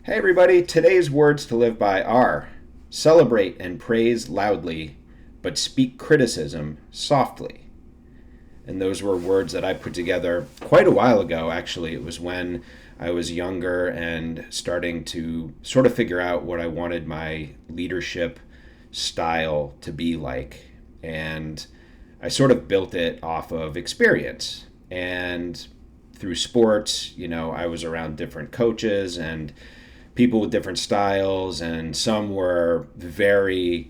Hey everybody, today's words to live by are celebrate and praise loudly, but speak criticism softly. And those were words that I put together quite a while ago, actually. It was when I was younger and starting to sort of figure out what I wanted my leadership style to be like. And I sort of built it off of experience. And through sports, I was around different coaches and people with different styles, and some were very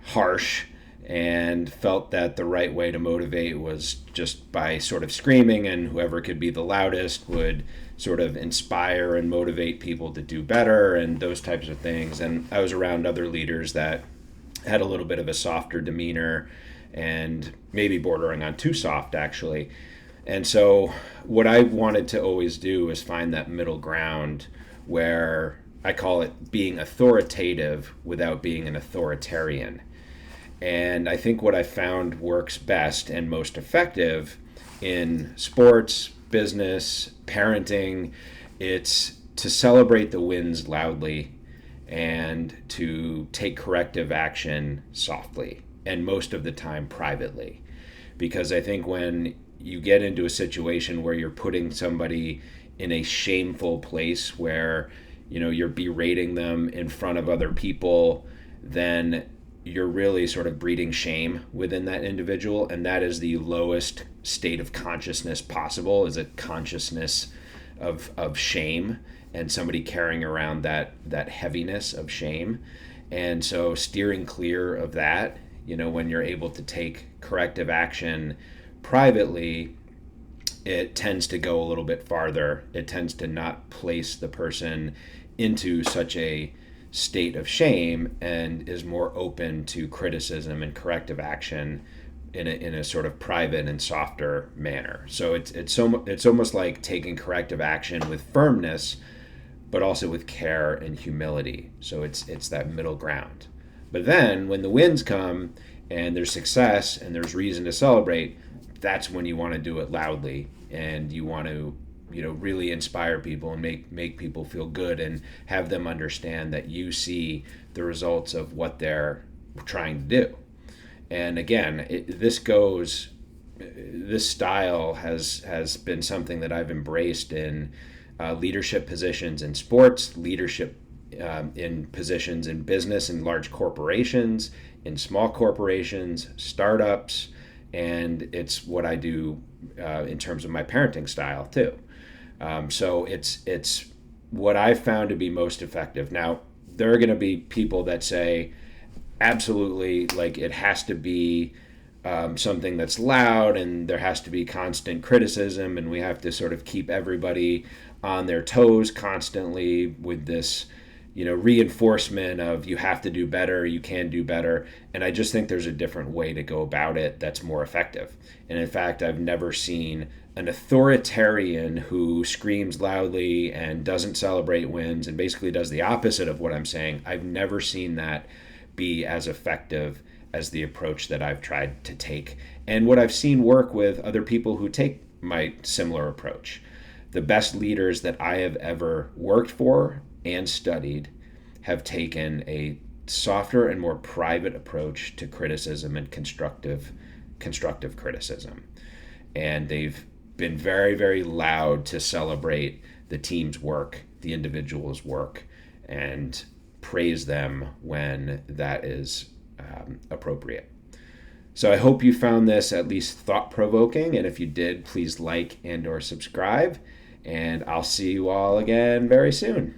harsh and felt that the right way to motivate was just by sort of screaming, and whoever could be the loudest would sort of inspire and motivate people to do better and those types of things. And I was around other leaders that had a little bit of a softer demeanor and maybe bordering on too soft, actually. And so what I wanted to always do is find that middle ground where I call it being authoritative without being an authoritarian. And I think what I found works best and most effective in sports, business, parenting, it's to celebrate the wins loudly and to take corrective action softly, and most of the time privately. Because I think when you get into a situation where you're putting somebody in a shameful place where you're berating them in front of other people, then you're really sort of breeding shame within that individual, and that is the lowest state of consciousness possible, is a consciousness of shame and somebody carrying around that heaviness of shame. And so steering clear of that, when you're able to take corrective action privately, it tends to go a little bit farther. It tends to not place the person into such a state of shame and is more open to criticism and corrective action in a sort of private and softer manner. So it's almost like taking corrective action with firmness, but also with care and humility. So it's that middle ground. But then when the wins come and there's success and there's reason to celebrate, that's when you want to do it loudly, and you want to really inspire people and make people feel good and have them understand that you see the results of what they're trying to do. And again, this style has been something that I've embraced in leadership positions in sports, leadership in positions in business, in large corporations, in small corporations, startups, and it's what I do in terms of my parenting style too. So it's what I found to be most effective. Now, there are going to be people that say, absolutely, like it has to be something that's loud, and there has to be constant criticism, and we have to sort of keep everybody on their toes constantly with this reinforcement of you have to do better, you can do better. And I just think there's a different way to go about it that's more effective. And in fact, I've never seen an authoritarian who screams loudly and doesn't celebrate wins and basically does the opposite of what I'm saying. I've never seen that be as effective as the approach that I've tried to take, and what I've seen work with other people who take my similar approach. The best leaders that I have ever worked for and studied have taken a softer and more private approach to criticism and constructive criticism. And they've been very, very loud to celebrate the team's work, the individual's work, and praise them when that is appropriate. So I hope you found this at least thought-provoking, and if you did, please like and or subscribe, and I'll see you all again very soon.